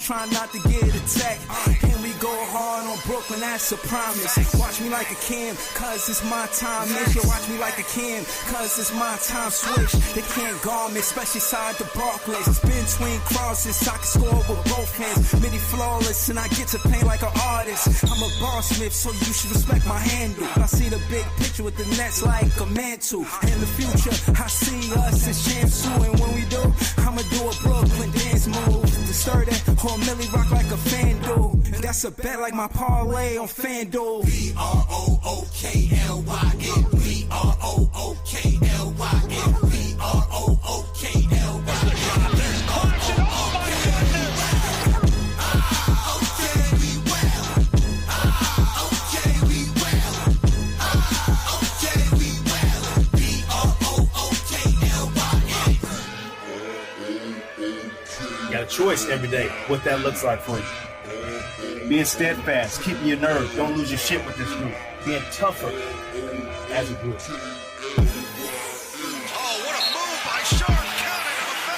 Trying not to get attacked. And we go hard on Brooklyn, that's a promise. Watch me like a Cam, cause it's my time. Nigga, watch me like a Cam, cause it's my time. Switch, they can't guard me, especially side the Barclays. It's been between crosses, I can score with both hands. Midi flawless, and I get to paint like an artist. I'm a boss smith, so you should respect my handle. I see the big picture with the Nets like a mantle. In the future, I see us as champs too. And when we do, I'ma do a Brooklyn dance move. To stir that whole Millie rock like a fan do. That's a bet like my parlay on FanDuel. BROOKLYN. BROOKLYN. Got a choice every day what that looks like for you. Being steadfast, keeping your nerve, don't lose your shit with this group. Being tougher as a group. Oh, what a move by Sharp, counted a BROOKLYN.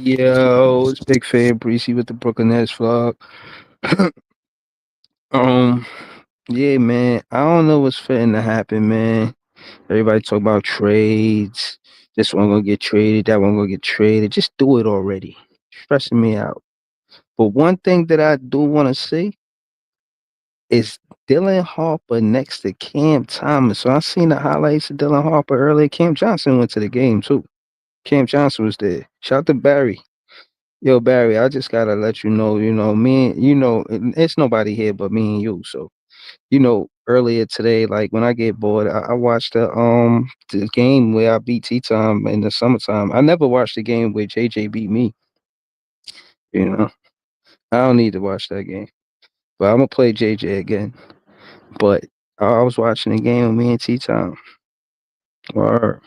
Yo, it's Big Fan Breezy with the Brooklyn Nets vlog. Yeah, man. I don't know what's fitting to happen, man. Everybody talk about trades. This one gonna get traded, that one gonna get traded. Just do it already. Stressing me out. But one thing that I do want to see is Dylan Harper next to Cam Thomas. So I seen the highlights of Dylan Harper earlier. Cam Johnson went to the game too. Cam Johnson was there. Shout out to Barry. Yo, Barry, I just gotta let you know, me and it's nobody here but me and you. So, earlier today, like when I get bored, I watched the game where I beat T-Time in the summertime. I never watched the game where JJ beat me. I don't need to watch that game. But I'm gonna play JJ again. But I was watching the game with me and T-Time. Or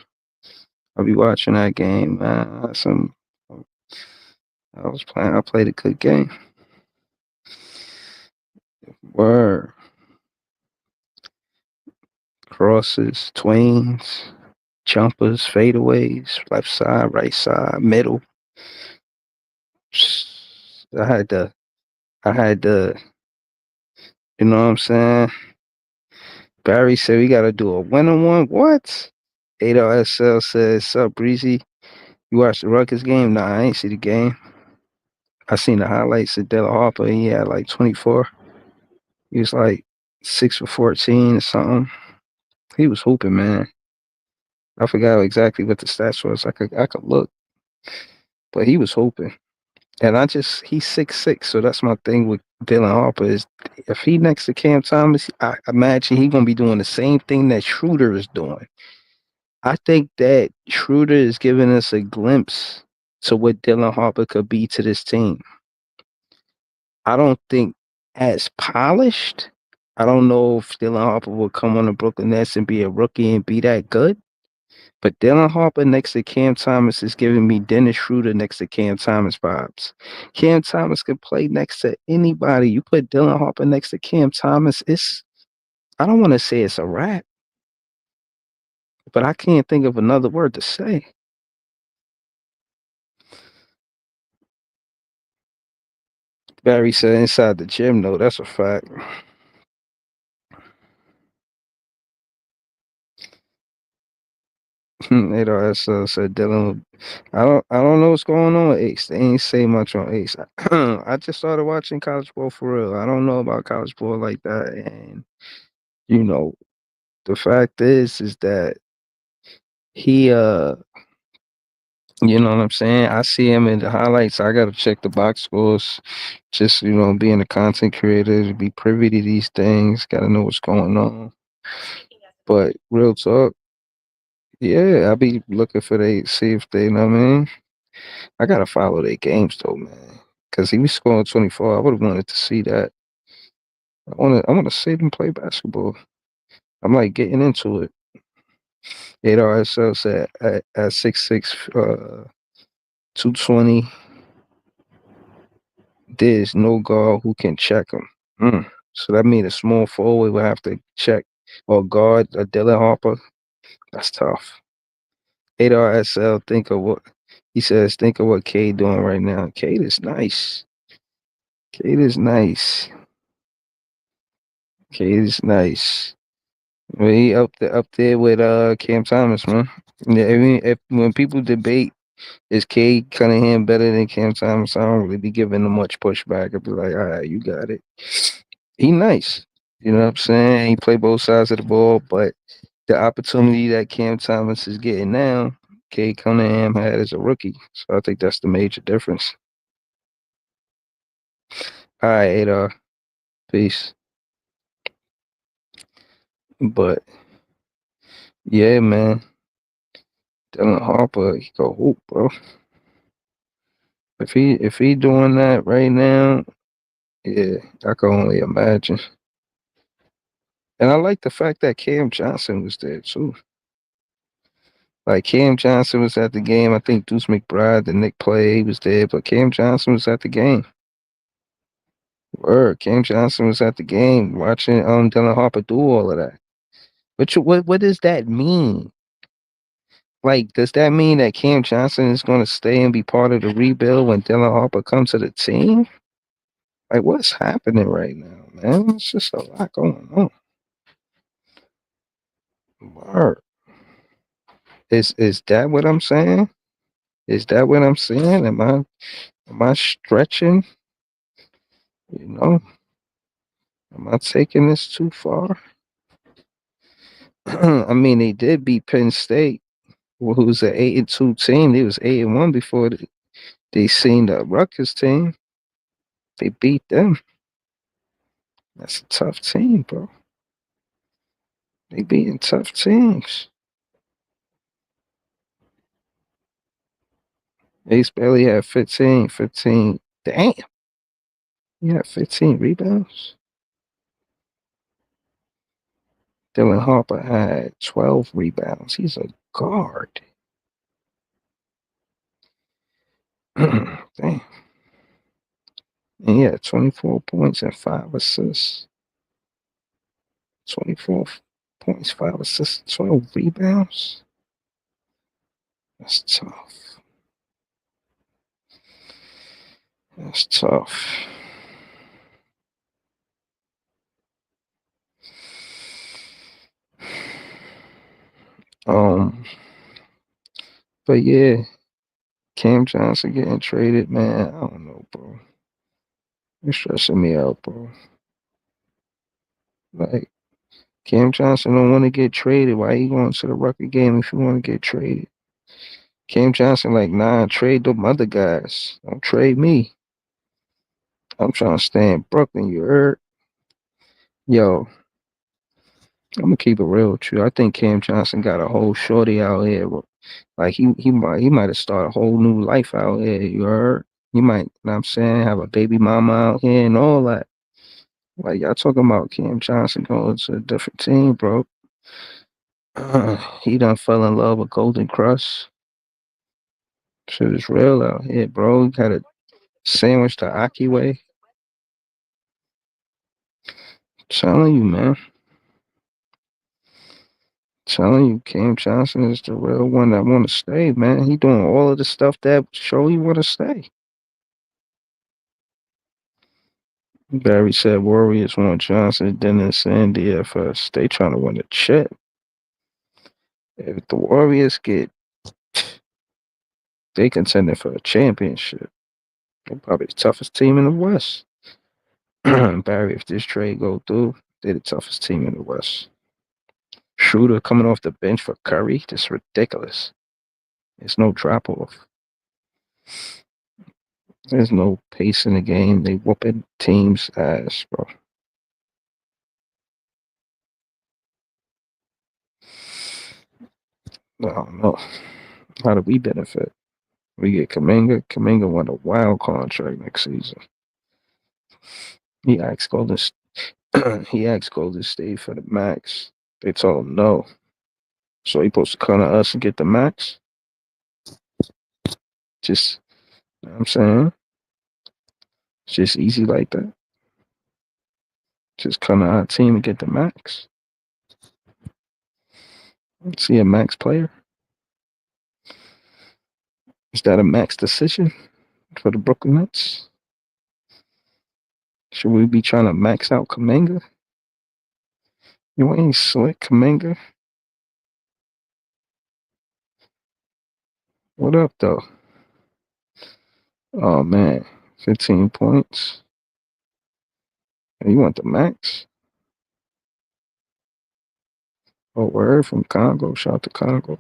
I'll be watching that game, man. I played a good game. Word. Crosses, twins, jumpers, fadeaways, left side, right side, middle. I had the, you know what I'm saying? Barry said we gotta do a one-on-one. What? ADOSL says, sup, Breezy? You watched the Rutgers game? Nah, I ain't see the game. I seen the highlights of Dylan Harper. He had like 24. He was like 6 for 14 or something. He was hooping, man. I forgot exactly what the stats was. I could look, but he was hoping. And he's 6'6", so that's my thing with Dylan Harper is if he next to Cam Thomas, I imagine he gonna be doing the same thing that Schroeder is doing. I think that Schroeder is giving us a glimpse to what Dylan Harper could be to this team. I don't think as polished. I don't know if Dylan Harper will come on the Brooklyn Nets and be a rookie and be that good. But Dylan Harper next to Cam Thomas is giving me Dennis Schroeder next to Cam Thomas vibes. Cam Thomas could play next to anybody. You put Dylan Harper next to Cam Thomas, I don't want to say it's a wrap, but I can't think of another word to say. Barry said inside the gym, though. That's a fact. SL said Dylan. I don't know what's going on with Ace. They ain't say much on Ace. I just started watching college ball for real. I don't know about college ball like that. And you know, the fact is that he you know what I'm saying? I see him in the highlights. I gotta check the box scores. Just, being a content creator, to be privy to these things, gotta know what's going on. But real talk, yeah, I be looking for see if they, you know what I mean? I gotta follow their games though, man. Cause he was scoring 24. I would have wanted to see that. I wanna see them play basketball. I'm like getting into it. 8 RSL said at 6'6", 220. There's no guard who can check him. So that means a small forward will have to check or guard a Dylan Harper. That's tough. 8RSL, think of what he says. Think of what Cade doing right now. Cade is nice. Cade is nice. Cade is nice. Well, he up there with Cam Thomas, man. Yeah, I mean, when people debate is Cade Cunningham better than Cam Thomas, I don't really be giving him much pushback. I'd be like, all right, you got it. He nice. You know what I'm saying? He play both sides of the ball, but the opportunity that Cam Thomas is getting now, Cade Cunningham had as a rookie. So I think that's the major difference. All right, Adar. Peace. But yeah, man. Dylan Harper, he go hoop, bro. If he doing that right now, yeah, I can only imagine. And I like the fact that Cam Johnson was there too. Like Cam Johnson was at the game. I think Deuce McBride, the Nick play, he was there, but Cam Johnson was at the game. Word, Cam Johnson was at the game watching Dylan Harper do all of that. What does that mean? Like, does that mean that Cam Johnson is going to stay and be part of the rebuild when Dylan Harper comes to the team? Like, what's happening right now, man? It's just a lot going on. Word. Is that what I'm saying? Is that what I'm saying? Am I stretching? You know, am I taking this too far? I mean, they did beat Penn State, who's an 8-2 team. They was 8-1 before they seen the Rutgers team. They beat them. That's a tough team, bro. They beating tough teams. Ace Bailey had 15. Damn. He had 15 rebounds. Dylan Harper had 12 rebounds. He's a guard. Damn. And he had 24 points and 5 assists. 24 points, 5 assists, 12 rebounds. That's tough. That's tough. But yeah, Cam Johnson getting traded, man. I don't know, bro. It's stressing me out, bro. Like, Cam Johnson don't want to get traded. Why you going to the record game if you want to get traded? Cam Johnson like, nah, trade them other guys. Don't trade me. I'm trying to stay in Brooklyn. You heard? Yo, I'm gonna keep it real with you. I think Cam Johnson got a whole shorty out here. Like he might have started a whole new life out here. You heard? He might, know what I'm saying, have a baby mama out here and all that. Like y'all talking about Cam Johnson going to a different team, bro. He done fell in love with Golden Crust. Shit is real out here, bro. He got a sandwich the Aki way. Telling you, man. Telling you, Cam Johnson is the real one that want to stay, man. He doing all of the stuff that show he want to stay. Barry said Warriors want Johnson, Dennis, and DFS. They trying to win a chip. If the Warriors get, they contending for a championship. They're probably the toughest team in the West. Barry, if this trade go through, they're the toughest team in the West. Schroeder coming off the bench for Curry, just ridiculous. There's no drop off. There's no pace in the game. They whooping teams' ass, bro. I don't know. How do we benefit? We get Kaminga. Kaminga won a wild contract next season. He asked Golden. He asked Golden State for the max. They told him no. So he supposed to come to us and get the max. Just, you know what I'm saying, it's just easy like that. Just come to our team and get the max. See a max player. Is that a max decision for the Brooklyn Nets? Should we be trying to max out Kaminga? You ain't slick, Kaminga. What up, though? Oh, man. 15 points. You want the max? Oh, word from Congo. Shout out to Congo.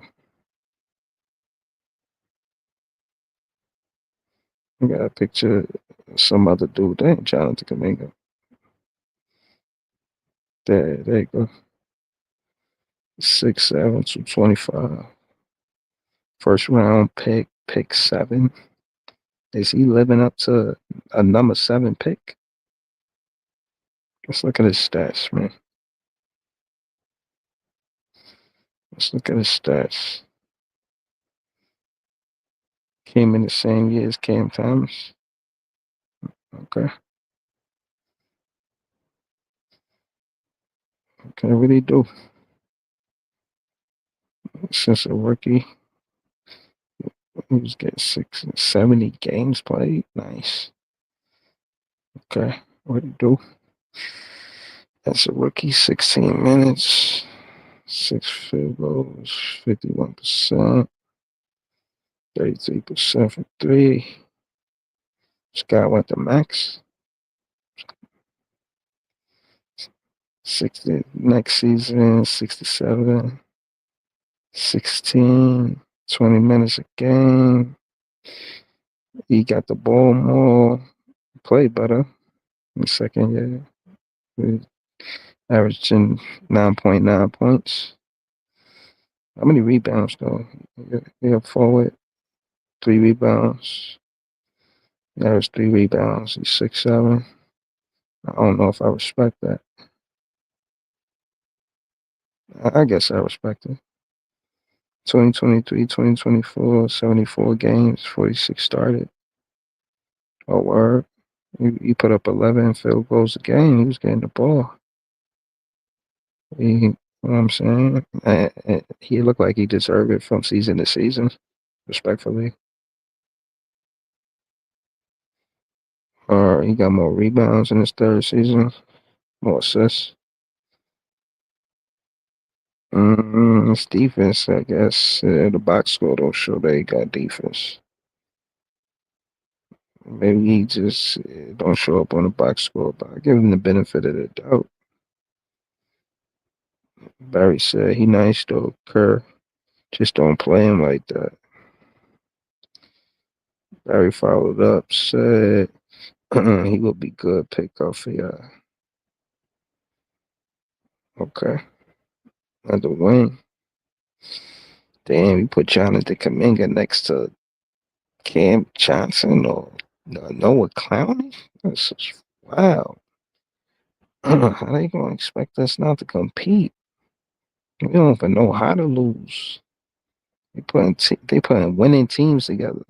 I got a picture of some other dude. They ain't Jonathan Kaminga. There you go. 6'7", 225. First round pick 7. Is he living up to a number 7 pick? Let's look at his stats, man. Let's look at his stats. Came in the same year as Cam Thomas. Okay. Okay, what did he do? Since a rookie, he was getting 70 games played. Nice. Okay, what did he do? As a rookie, 16 minutes, 6 field goals, 51%, 33% from 3. This guy went to max. 60 next season, 67, 16, 20 minutes a game. He got the ball more, played better in the second year. Averaging 9.9 points. How many rebounds though? Yeah, forward, 3 rebounds. He averaged 3 rebounds. He's 6'7". I don't know if I respect that. I guess I respect it. 2023, 2024, 74 games, 46 started. Oh, word. He put up 11 field goals a game. He was getting the ball. You know what I'm saying? He looked like he deserved it from season to season, respectfully. Or he got more rebounds in his third season, more assists. It's defense, I guess. The box score don't show that he got defense. Maybe he just don't show up on the box score, but I give him the benefit of the doubt. Barry said he nice though. Kerr just don't play him like that. Barry followed up, said he will be good pickup for y'all. Okay. Another wing. Damn, you put Jonathan Kaminga next to Cam Johnson or Noah Clowney? That's just wow. How they gonna expect us not to compete? We don't even know how to lose. They putting winning teams together.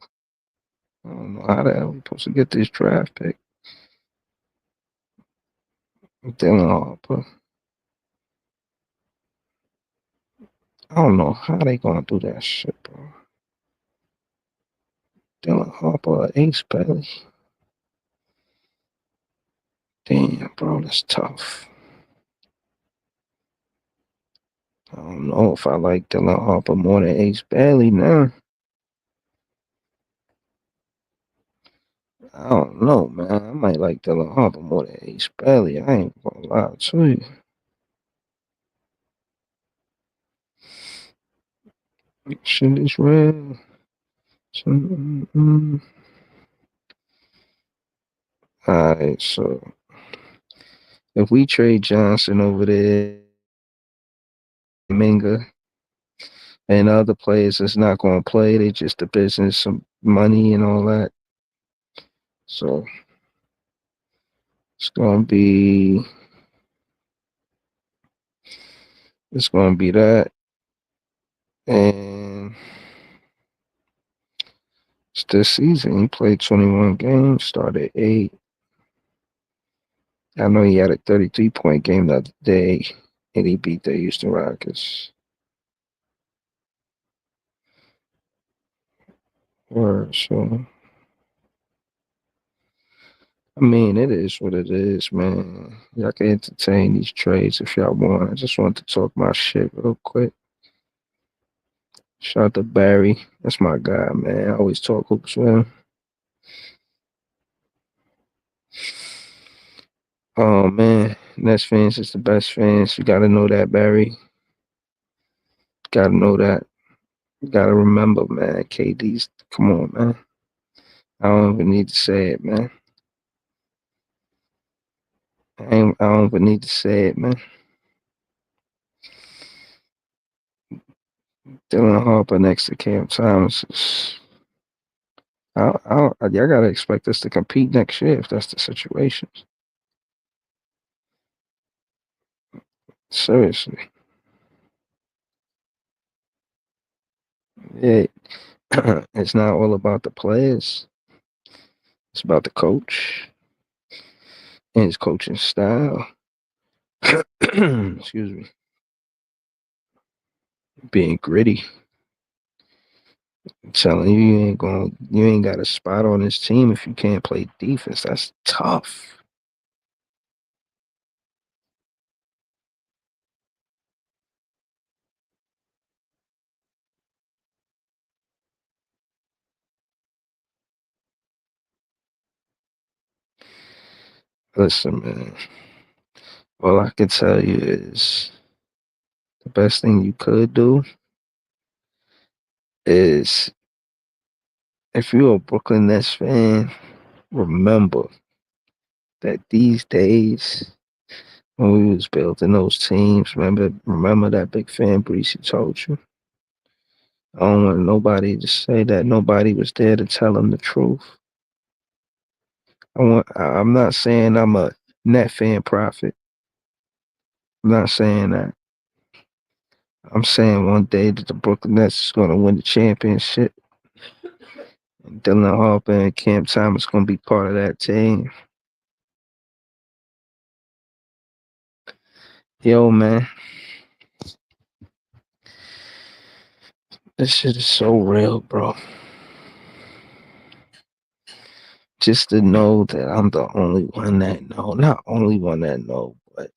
I don't know how the hell we supposed to get this draft pick. Dylan Harper. I don't know how they gonna do that shit, bro. Dylan Harper, Ace Bailey. Damn, bro, that's tough. I don't know if I like Dylan Harper more than Ace Bailey now. I don't know, man. I might like Dylan Harper more than Ace Bailey. I ain't gonna lie to you. Shit is real. Alright, so if we trade Johnson over there, Minga, and other players that's not going to play, they just the business, some money and all that. So it's going to be that, and it's this season. He played 21 games, started 8. I know he had a 33-point game the other day, and he beat the Houston Rockets. So, I mean, it is what it is, man. Y'all can entertain these trades if y'all want. I just want to talk my shit real quick. Shout out to Barry. That's my guy, man. I always talk hoops with him. Oh, man. Nets fans is the best fans. You got to know that, Barry. Got to know that. You got to remember, man. KD's, come on, man. I don't even need to say it, man. I don't even need to say it, man. Dylan Harper next to Cam Thomas is. Y'all gotta expect us to compete next year if that's the situation. Seriously, yeah. It's not all about the players. It's about the coach and his coaching style. Excuse me. Being gritty. I'm telling you, you ain't got a spot on this team if you can't play defense. That's tough. Listen, man. All I can tell you is the best thing you could do is if you're a Brooklyn Nets fan, remember that these days when we was building those teams, remember that big fan Breesy told you. I don't want nobody to say that nobody was there to tell them the truth. I'm not saying I'm a net fan prophet. I'm not saying that. I'm saying one day that the Brooklyn Nets is gonna win the championship. And Dylan Harper and Cam Thomas gonna be part of that team. Yo, man. This shit is so real, bro. Just to know that I'm the only one that know. Not only one that know, but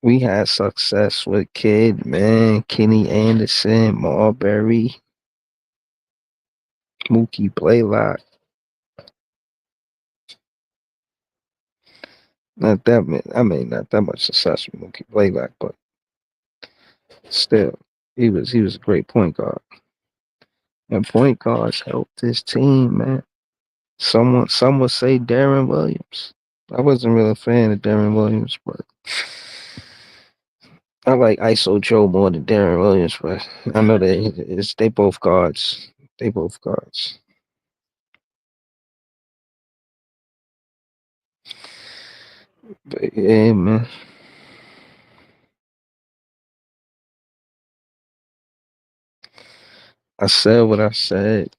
we had success with Kid, man, Kenny Anderson, Marbury, Mookie Blaylock. Not that many. I mean, not that much success from Mookie Blaylock, but still, he was a great point guard. And point guards helped his team, man. Some would say Darren Williams. I wasn't really a fan of Darren Williams, but I like ISO Joe more than Darren Williams. But I know they both guards. They both guards. But yeah, man. I said what I said.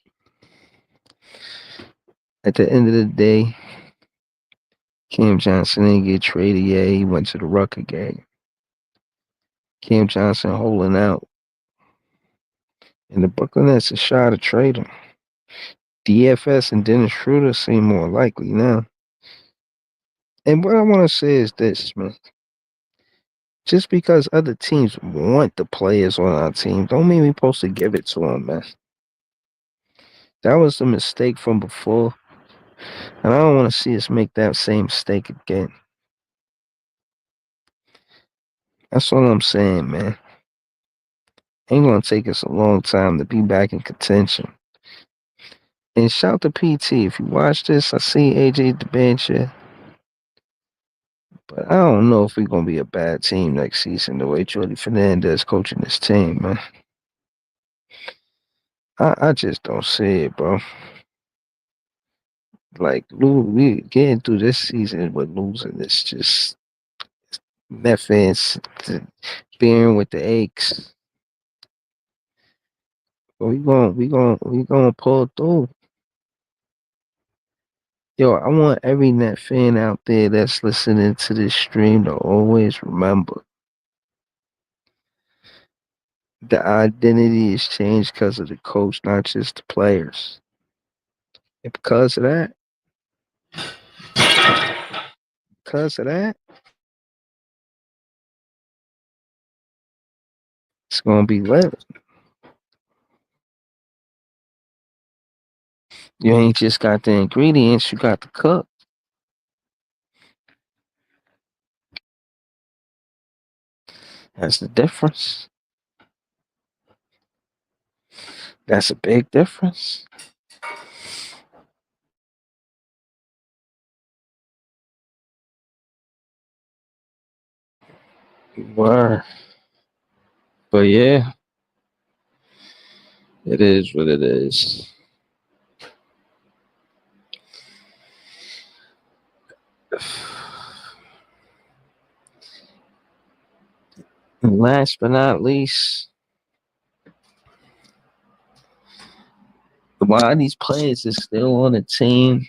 At the end of the day, Cam Johnson didn't get traded yet. He went to the Rucker game. Cam Johnson holding out. And the Brooklyn Nets are shy to trade him. DFS and Dennis Schroeder seem more likely now. And what I want to say is this, man. Just because other teams want the players on our team, don't mean we're supposed to give it to them, man. That was a mistake from before. And I don't want to see us make that same mistake again. That's all I'm saying, man. Ain't gonna take us a long time to be back in contention. And shout to PT. If you watch this, I see AJ DeBancher. But I don't know if we're gonna be a bad team next season the way Jordy Fernandez coaching this team, man. I just don't see it, bro. Like we getting through this season with losing. It's just Memphis bearing with the aches. But we gonna pull through. Yo, I want every net fan out there that's listening to this stream to always remember the identity is changed because of the coach, not just the players. And because of that, it's gonna be lit. You ain't just got the ingredients, you got the cook. That's the difference. That's a big difference. Word. But yeah, it is what it is. And last but not least, why these players is still on the team,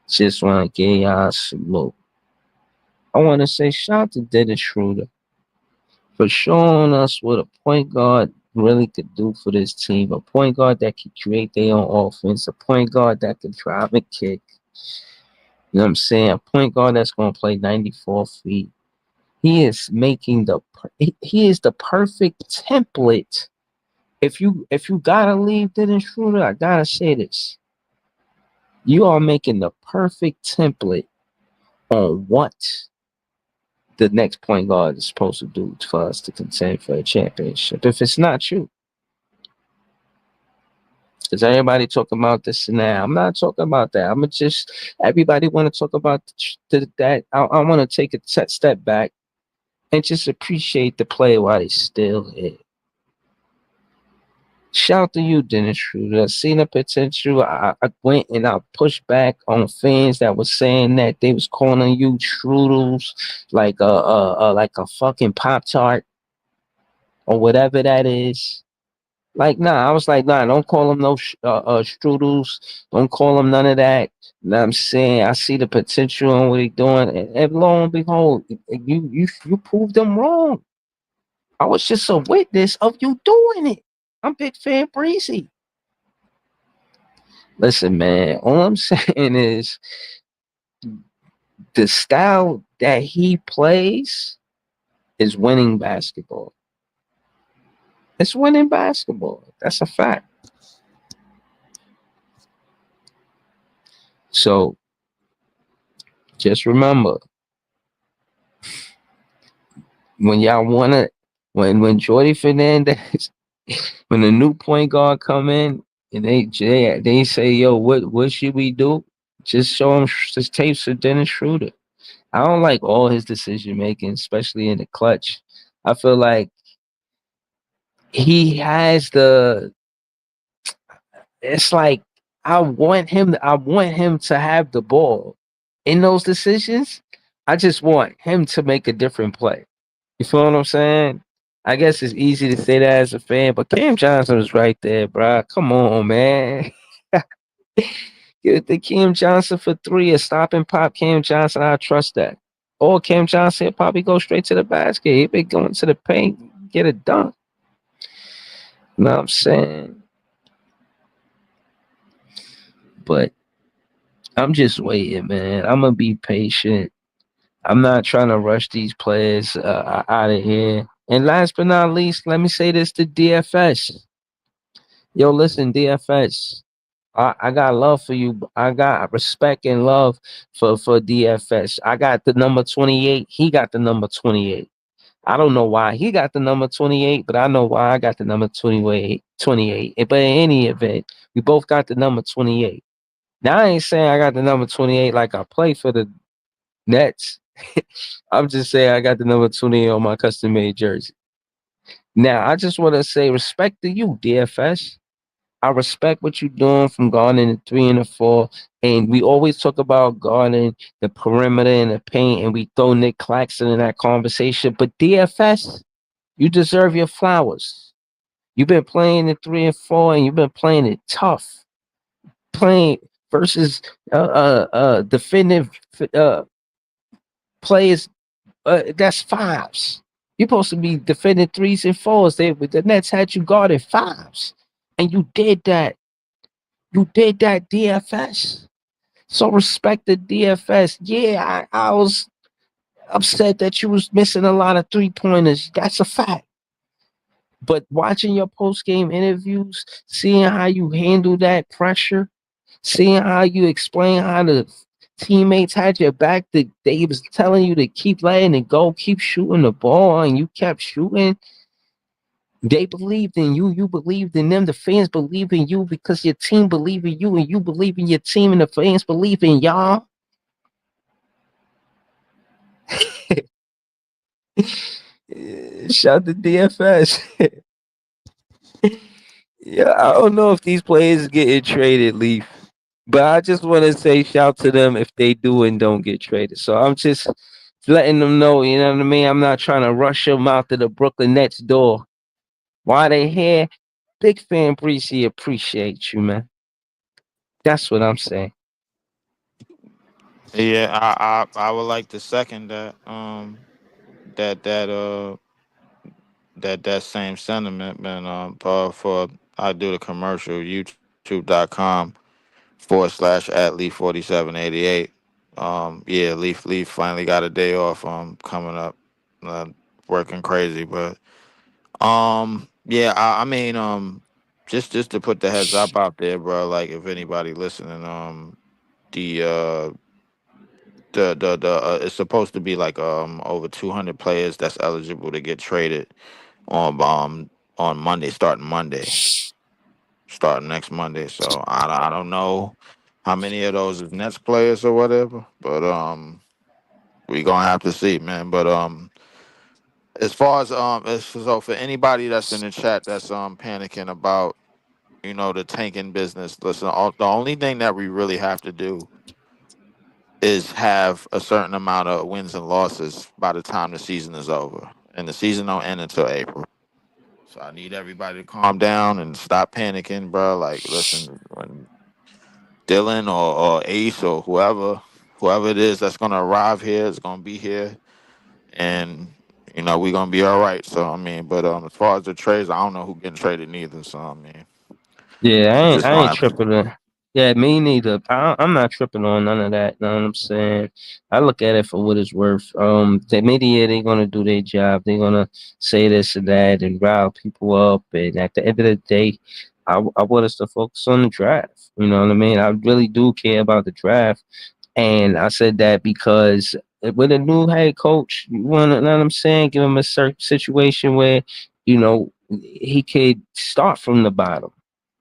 just want to give y'all a salute. I want to say shout out to Dennis Schroeder for showing us what a point guard really could do for this team. A point guard that can create their own offense. A point guard that can drive and kick. You know what I'm saying? A point guard that's going to play 94 feet. He is making he is the perfect template. If you gotta leave Dennis Schroeder, I gotta say this. You are making the perfect template on what the next point guard is supposed to do for us to contend for a championship. If it's not you, because everybody talking about this and that. I'm not talking about that. I'm just everybody want to talk about that. I want to take a step back and just appreciate the player while he's still here. Shout out to you, Dennis Schroeder. I seen the potential. I went and I pushed back on fans that was saying that they was calling you Strudels like a fucking Pop Tart or whatever that is. Like, nah, I was like, nah, don't call them no strudels. Don't call them none of that. You know what I'm saying? I see the potential in what he's doing. And lo and behold, you proved them wrong. I was just a witness of you doing it. I'm Big Fan Breezy. Listen, man, all I'm saying is the style that he plays is winning basketball. It's winning basketball. That's a fact. So Just remember when y'all wanna when Jordy Fernandez when the new point guard come in and they say, yo, what should we do? Just show him just tapes of Dennis Schroeder. I don't like all his decision making, especially in the clutch. I feel like he has the. It's like I want him to have the ball in those decisions. I just want him to make a different play. You feel what I'm saying? I guess it's easy to say that as a fan, but Cam Johnson was right there, bro. Come on, man. Get the Cam Johnson for three, a stop and pop Cam Johnson. I trust that. Or Cam Johnson will probably go straight to the basket. He been going to the paint, get it done. You know what I'm saying? But I'm just waiting, man. I'm gonna be patient. I'm not trying to rush these players out of here. And last but not least, let me say this to DFS. Yo, listen, DFS. I got love for you. I got respect and love for DFS. I got the number 28. He got the number 28. I don't know why he got the number 28, but I know why I got the number 28. 28. But in any event, we both got the number 28. Now I ain't saying I got the number 28 like I play for the Nets. I'm just saying I got the number 28 on my custom made jersey. Now I just want to say respect to you, DFS. I respect what you're doing from guarding the three and the four. And we always talk about guarding the perimeter and the paint, and we throw Nick Claxton in that conversation. But DFS, you deserve your flowers. You've been playing the three and four, and you've been playing it tough. Playing versus defending uh players that's fives. You're supposed to be defending threes and fours. The Nets had you guarding fives, and you did that. You did that, DFS. So respect the DFS. Yeah, I was upset that you was missing a lot of 3 pointers. That's a fact. But watching your post game interviews, seeing how you handle that pressure, seeing how you explain how the teammates had your back, that they was telling you to keep letting it go, keep shooting the ball, and you kept shooting. They believed in you. You believed in them. The fans believe in you because your team believe in you, and you believe in your team, and the fans believe in y'all. Shout to DFS. Yeah, I don't know if these players getting traded, Leaf, but I just want to say shout to them if they do and don't get traded. So I'm just letting them know, you know what I mean? I'm not trying to rush them out to the Brooklyn Nets door. While they here, big fan Breezy appreciate you, man. That's what I'm saying. Yeah, I would like to second that. That that that same sentiment, man. For I do the commercial youtube.com/athlete 4788. Yeah, Leaf finally got a day off. Coming up, uh, working crazy, but yeah, I mean, just to put the heads up out there, bro. Like, if anybody listening, the uh it's supposed to be like over 200 players that's eligible to get traded on Monday, starting next Monday. So I don't know how many of those is Nets players or whatever, but we gonna have to see, man. But as far as so for anybody that's in the chat that's panicking about the tanking business, listen, the only thing that we really have to do is have a certain amount of wins and losses by the time the season is over, and the season don't end until April. So I need everybody to calm down and stop panicking, bro. Like, listen, when Dylan or Ace or whoever it is that's gonna arrive here is gonna be here, and we're gonna be all right. So I mean, but as far as the trades, I don't know who getting traded neither. So I mean, Yeah, we just I gonna ain't have to. tripping. Yeah, me neither. I'm not tripping on none of that. Know what I'm saying? I look at it for what it's worth. The media, they're gonna do their job. They're gonna say this and that and rile people up. And at the end of the day, I want us to focus on the draft. You know what I mean? I really do care about the draft. And I said that because with a new head coach, you want to know what I'm saying? Give him a certain situation where, he could start from the bottom.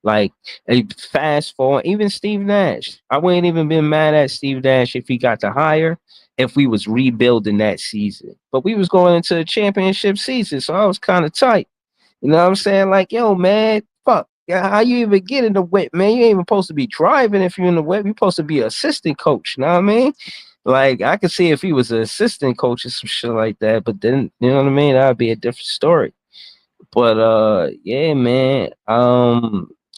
Like a fast forward, even Steve Nash. I wouldn't even been mad at Steve Nash if he got to hire, if we was rebuilding that season. But we was going into a championship season, so I was kind of tight. You know what I'm saying? Like, yo, man, fuck. Yeah, how you even get in the whip, man? You ain't even supposed to be driving if you're in the whip. You're supposed to be an assistant coach. You know what I mean? Like, I could see if he was an assistant coach or some shit like that, but then, you know what I mean? That'd be a different story. But yeah, man.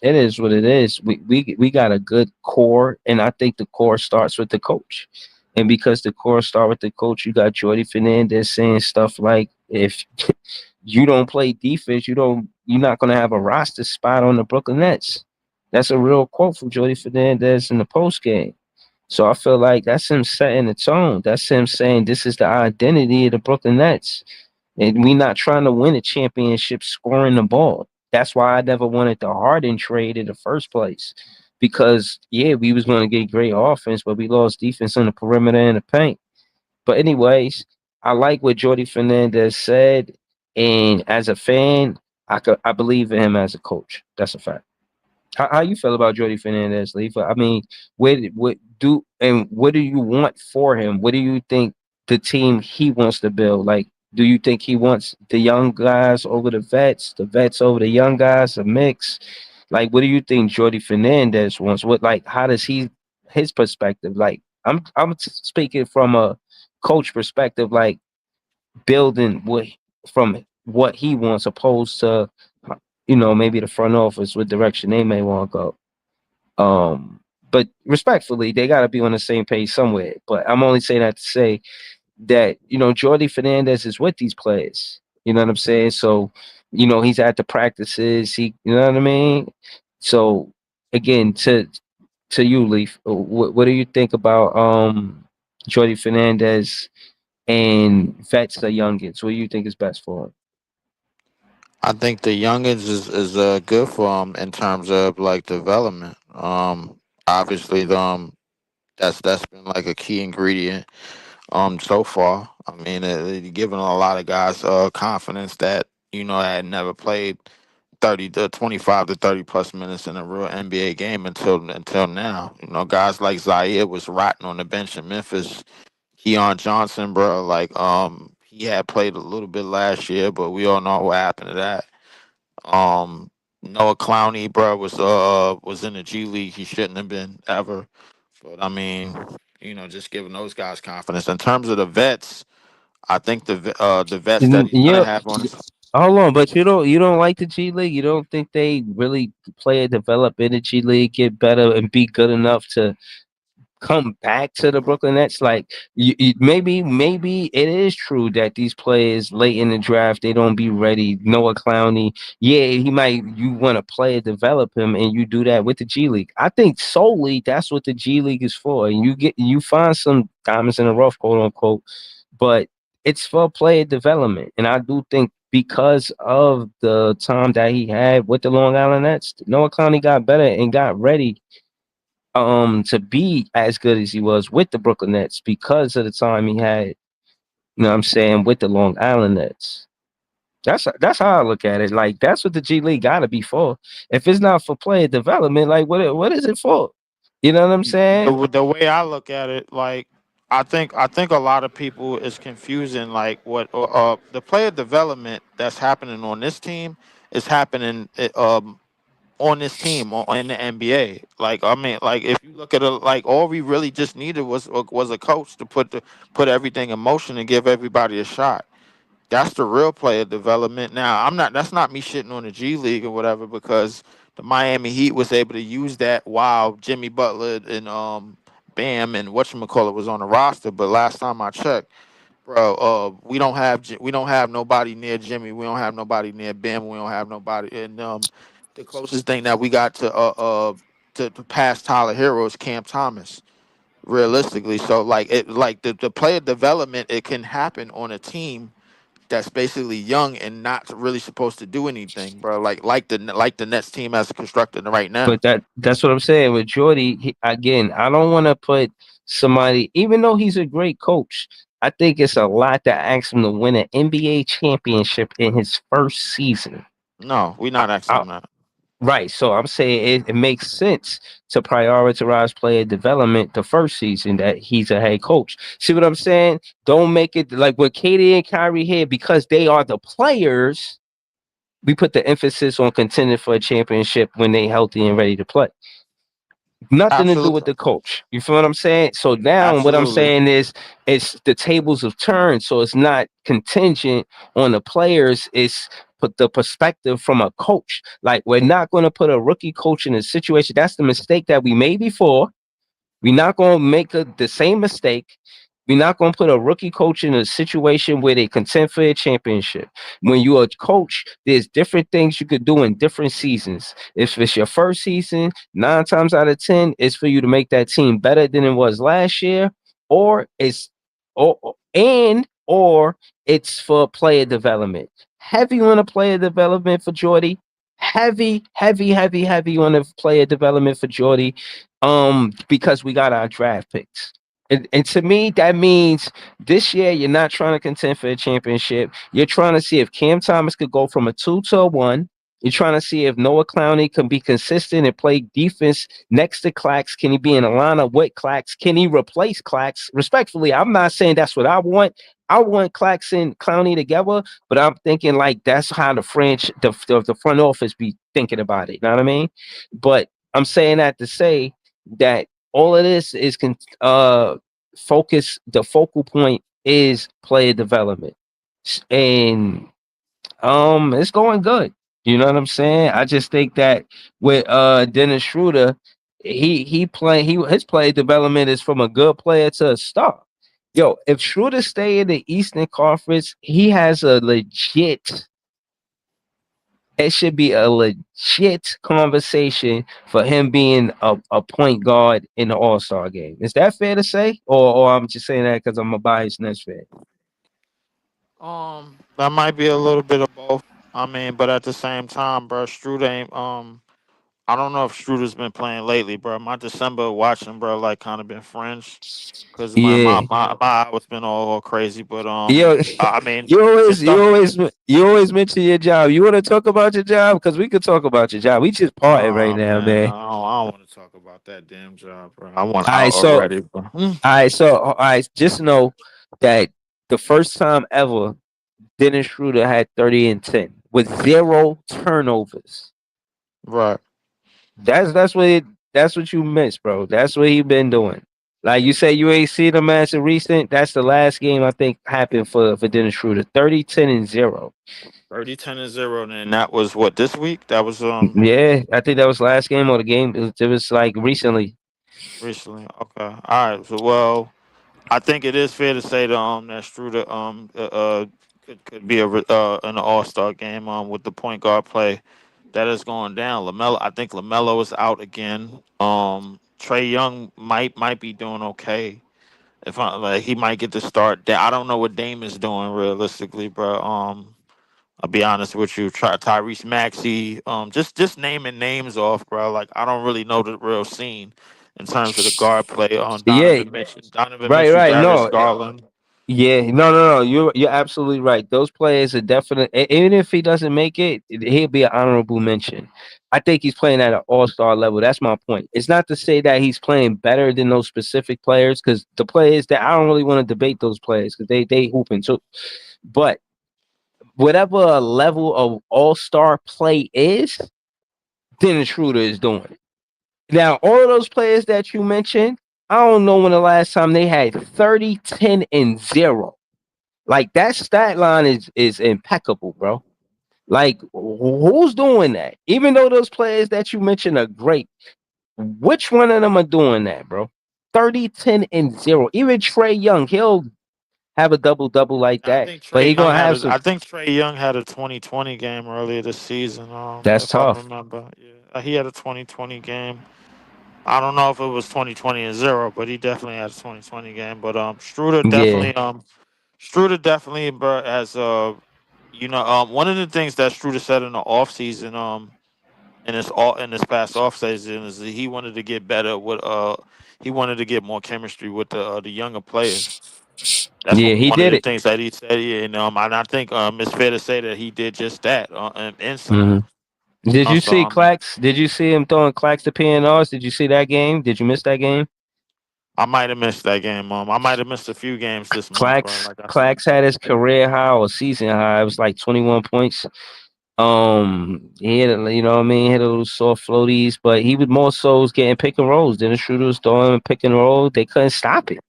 It is what it is. We got a good core, and I think the core starts with the coach. And because the core start with the coach, you got Jordy Fernandez saying stuff like, if you don't play defense, you're not gonna have a roster spot on the Brooklyn Nets. That's a real quote from Jordy Fernandez in the post game. So I feel like that's him setting the tone. That's him saying this is the identity of the Brooklyn Nets. And we not trying to win a championship scoring the ball. That's why I never wanted the Harden trade in the first place. Because yeah, we was going to get great offense, but we lost defense on the perimeter and the paint. But anyways, I like what Jordy Fernandez said, and as a fan, I believe in him as a coach. That's a fact. How you feel about Jordy Fernandez, Leaf? I mean, what do you want for him? What do you think the team he wants to build? Like, do you think he wants the young guys over the vets over the young guys, a mix? Like, what do you think Jordy Fernandez wants? What like how does his perspective? Like, I'm speaking from a coach perspective, like building from what he wants, opposed to maybe the front office, what direction they may want to go. But respectfully, they got to be on the same page somewhere. But I'm only saying that to say that Jordy Fernandez is with these players. You know what I'm saying? So he's at the practices. You know what I mean? So again, to you, Leaf, what do you think about Jordy Fernandez and vets the youngins? What do you think is best for him? I think the youngins is good for him in terms of like development. Obviously, that's been like a key ingredient so far. I mean, giving a lot of guys confidence that had never played 30 to 25 to 30 plus minutes in a real NBA game until now. Guys like Zaire was rotting on the bench in Memphis. Keon Johnson, bro, like he had played a little bit last year, but we all know what happened to that. Um, Noah Clowney, bro, was in the G League. He shouldn't have been ever. But I mean, just giving those guys confidence. In terms of the vets, I think the vets that And, he's gonna have on his. hold on, but you don't like the G League. You don't think they really play and develop in the G League, get better, and be good enough to come back to the Brooklyn Nets. Like maybe it is true that these players late in the draft they don't be ready. Noah Clowney, yeah, he might. You want to play and develop him, and you do that with the G League. I think solely that's what the G League is for. And you find some diamonds in the rough, quote unquote, but it's for player development. And I do think because of the time that he had with the Long Island Nets, Noah Clowney got better and got ready to be as good as he was with the Brooklyn Nets because of the time he had, what I'm saying, with the Long Island Nets. That's how I look at it. Like that's what the G League gotta be for. If it's not for player development, like what is it for? You know what I'm saying? The way I look at it, like I think a lot of people is confusing like what the player development that's happening on this team is happening on this team in the NBA. Like I mean, like if you look at it, like all we really just needed was a coach to put everything in motion and give everybody a shot. That's the real player development. Now, I'm not. That's not me shitting on the G League or whatever because the Miami Heat was able to use that while Jimmy Butler and Bam and whatchamacallit was on the roster. But last time I checked, bro, we don't have nobody near Jimmy. We don't have nobody near Bam. We don't have nobody. And the closest thing that we got to pass Tyler Hero is Cam Thomas. Realistically, so like the player development, it can happen on a team that's basically young and not really supposed to do anything, bro. Like the Nets team as constructed right now. But that's what I'm saying with Jordy. Again, I don't want to put somebody, even though he's a great coach, I think it's a lot to ask him to win an NBA championship in his first season. No, we're not asking I, him that. right. So I'm saying it makes sense to prioritize player development the first season that he's a head coach. See what I'm saying? Don't make it like what Katie and Kyrie here because they are the players. We put the emphasis on contending for a championship when they healthy and ready to play. Nothing to do with Absolutely, the coach. You feel what I'm saying? So now what I'm absolutely. saying is it's the tables have turned. So it's not contingent on the players. It's put the perspective from a coach. Like we're not going to put a rookie coach in a situation. That's the mistake that we made before. We're not going to make the same mistake. We're not going to put a rookie coach in a situation where they contend for a championship. When you're a coach, there's different things you could do in different seasons. If it's your first season, 9 times out of 10, it's for you to make that team better than it was last year, or or it's for player development. Heavy on the player development for Jordy. Heavy, heavy, heavy, heavy on the player development for Jordy because we got our draft picks. And to me, that means this year you're not trying to contend for a championship. You're trying to see if Cam Thomas could go from a 2 to a 1. You're trying to see if Noah Clowney can be consistent and play defense next to Clax. Can he be in a lineup with Clax? Can he replace Clax? Respectfully, I'm not saying that's what I want. I want Clax and Clowney together, but I'm thinking like that's how the front office be thinking about it. You know what I mean? But I'm saying that to say that all of this is focus. The focal point is player development, and it's going good. You know what I'm saying? I just think that with Dennis Schroeder, his player development is from a good player to a star. Yo, if Schroeder stay in the Eastern Conference, he has a legit it should be a legit conversation for him being a point guard in the All Star game. Is that fair to say, or I'm just saying that because I'm a biased Nets fan? That might be a little bit of both. I mean, but at the same time, bro, Struder ain't. I don't know if Struder's been playing lately, bro. My December watching, bro, like kind of been fringe, cause Yeah, my hours been all crazy. But yo, I mean, you the always you stuff. always you always mention your job. You want to talk about your job because we could talk about your job. We just parting right Oh now, man, man. I don't want to talk about that damn job, bro. I want All out right, so already, bro. all right, just know that the first time ever Dennis Schroeder had 30 and 10 with 0 turnovers. Right. That's what you missed, bro. That's what he been doing. Like you say, you ain't seen him as a recent. That's the last game I think happened for Dennis Schroeder. 30, 10, and 0. 30, 10, and 0. And that was what this week? That was Yeah, I think that was last game or the game. It was like recently. recently. Okay. All right. So well, I think it is fair to say that Struder could be an All Star game with the point guard play that is going down. Lamelo, I think Lamelo is out again. Trey Young might be doing okay. If I like, he might get the start. I don't know what Dame is doing realistically, bro. I'll be honest with you. Tyrese Maxey. Just naming names off, bro. Like I don't really know the real scene in terms of the guard play. On Yeah, Donovan right, Mitchell, right. Darius No, Garland. yeah, no, no, no. You're absolutely right. Those players are definite. Even if he doesn't make it, he'll be an honorable mention. I think he's playing at an all star level. That's my point. It's not to say that he's playing better than those specific players, because the players that I don't really want to debate those players because they hooping too. But whatever a level of all star play is, Dennis Schroeder is doing it. Now, all of those players that you mentioned, I don't know when the last time they had 30, 10, and 0. Like that stat line is impeccable, bro. Like who's doing that? Even though those players that you mentioned are great, which one of them are doing that, bro? 30, 10, and 0. Even Trey Young, he'll have a double double like that, but he gonna have some. I think Trey Young had a 2020 game earlier this season. That's If I tough. remember, yeah, he had a 2020 game. I don't know if it was 2020 and 0, but he definitely had a 2020 game. But Yeah. Struder definitely, bro, has one of the things that Struder said in the offseason, in this past offseason is that he wanted to get better with he wanted to get more chemistry with the younger players. That's Yeah, what he one of did the it. things that he said. Yeah, and I think it's fair to say that he did just that and some. Hmm. Did you So see I mean, Clax? Did you see him throwing Clax to PNRs? Did you see that game? Did you miss that game? I might have missed that game. I might have missed a few games this month, bro. Clax Like I said, Clax had his career high or season high. It was like 21 points. He had you know what I mean, hit a little soft floaties, but he was more so was getting pick and rolls. Dennis Schroeder was throwing pick and roll. They couldn't stop it.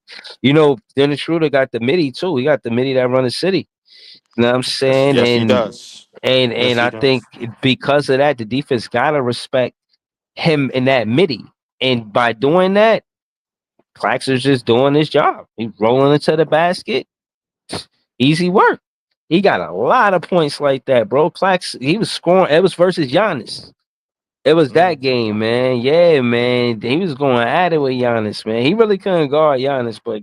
Dennis Schroeder got the midi too. He got the midi that run the city. You know what I'm yes, saying? yes, he And does. and Yes, and he I does. think because of that, the defense gotta respect him in that midi. And by doing that, Claxer's just doing his job. He's rolling into the basket. Easy work. He got a lot of points like that, bro. Clax, he was scoring. It was versus Giannis. It was that Mm. game, man. Yeah, man. He was going at it with Giannis, man. He really couldn't guard Giannis, but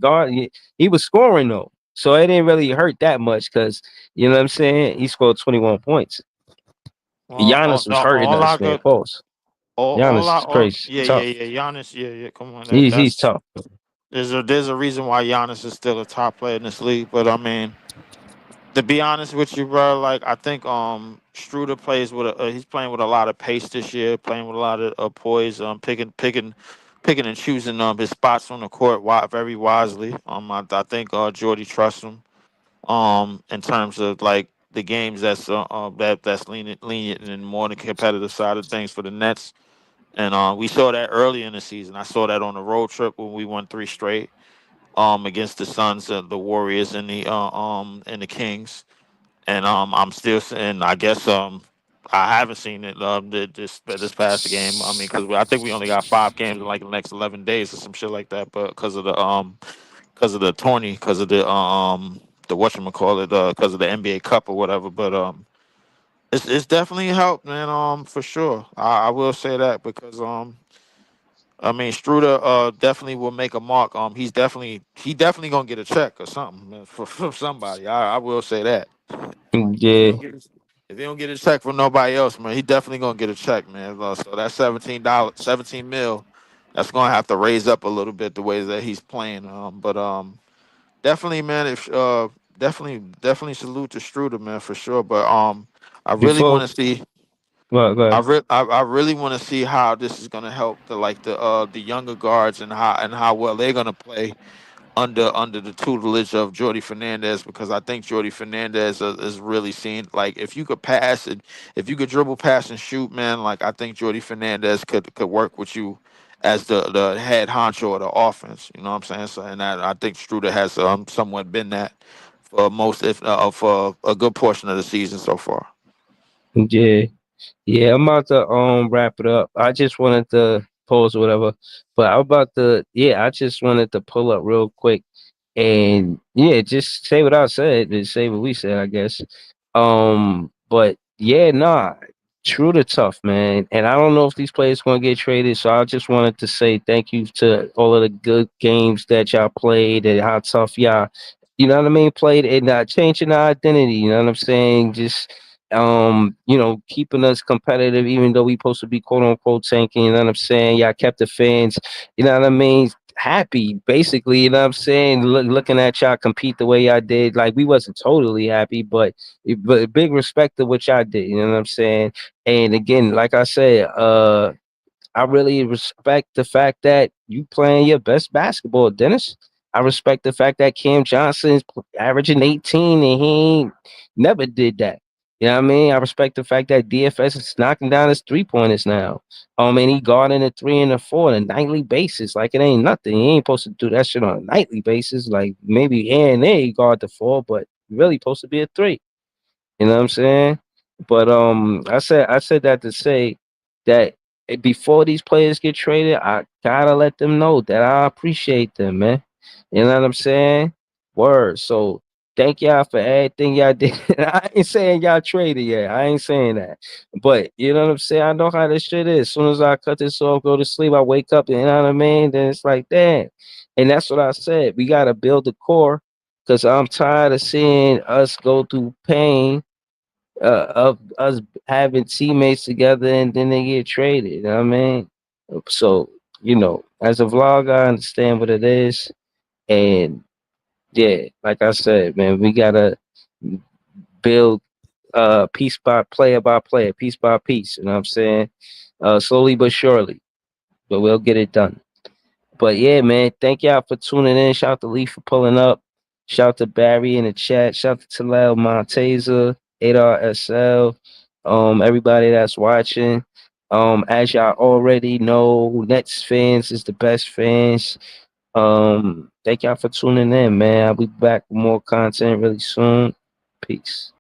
he was scoring though. So it didn't really hurt that much because you know what I'm saying? He scored 21 points. Giannis was hurting All I us, man. could, Pause. all Giannis I, is crazy. yeah, yeah, Tough. yeah. Giannis, yeah, yeah. Come on, He's that's tough. there's a reason why Giannis is still a top player in this league. But I mean, to be honest with you, bro, like I think Struder plays with he's playing with a lot of pace this year, playing with a lot of poise, picking and choosing his spots on the court very wisely. I think Jordy trusts him in terms of like the games that's lenient and more on the competitive side of things for the Nets. And we saw that early in the season. I saw that on the road trip when we won three straight against the Suns, the Warriors, and the Kings. And I'm still saying, I guess I haven't seen it this past game. I mean, because I think we only got 5 games in like the next 11 days or some shit like that. But because of the tourney, because of the whatchamacallit, because of the NBA Cup or whatever. But it's definitely helped, man. For sure. I will say that because I mean, Struder definitely will make a mark. He definitely gonna get a check or something, man, from somebody. I will say that. If he Yeah. don't get his, if he don't get a check from nobody else, man, he definitely gonna get a check, man. So that $17, 17 mil, that's gonna have to raise up a little bit the way that he's playing. But definitely, man, if definitely salute to Struder, man, for sure. But I really want Before to see. go ahead. I really want to see how this is gonna help the younger guards and how well they're gonna play under the tutelage of Jordy Fernandez, because I think Jordy Fernandez is really seen, like, if you could pass and if you could dribble, pass and shoot, man, like I think Jordy Fernandez could work with you as the head honcho of the offense. You know what I'm saying? So, and I think Struder has somewhat been that for most, if for a good portion of the season so far. Yeah. Yeah, I'm about to wrap it up. I just wanted to pause or whatever, but I'm about to I just wanted to pull up real quick and just say what I said and say what we said, I guess. But yeah, nah, true to tough, man. And I don't know if these players gonna get traded, so I just wanted to say thank you to all of the good games that y'all played and how tough y'all, you know what I mean, played and changing our identity. You know what I'm saying? Just keeping us competitive, even though we supposed to be quote unquote tanking. You know what I'm saying? Y'all kept the fans, you know what I mean, happy, basically. You know what I'm saying? Looking at y'all compete the way y'all did, like we wasn't totally happy, but big respect to what y'all did. You know what I'm saying? And again, like I said, I really respect the fact that you playing your best basketball, Dennis. I respect the fact that Cam Johnson's averaging 18 and he ain't never did that. You know what I mean? I respect the fact that DFS is knocking down his 3 pointers now. And he guarding a 3 and a 4 on a nightly basis. Like it ain't nothing. He ain't supposed to do that shit on a nightly basis. Like maybe here and there he guard the 4, but really supposed to be a 3. You know what I'm saying? But I said that to say that before these players get traded, I gotta let them know that I appreciate them, man. You know what I'm saying? Word. So thank y'all for everything y'all did. I ain't saying y'all traded yet. I ain't saying that. But you know what I'm saying? I know how this shit is. As soon as I cut this off, go to sleep, I wake up, you know what I mean? Then it's like, damn. And that's what I said. We gotta build the core because I'm tired of seeing us go through pain of us having teammates together and then they get traded. You know what I mean? So as a vlogger, I understand what it is. And yeah, like I said, man, we gotta build piece by player, piece by piece. You know what I'm saying? Slowly but surely, but we'll get it done. But yeah, man, thank y'all for tuning in. Shout out to Lee for pulling up. Shout out to Barry in the chat. Shout out to Talal Monteza, 8RSL, everybody that's watching. As y'all already know, Nets fans is the best fans. Thank y'all for tuning in, man. I'll be back with more content really soon. Peace.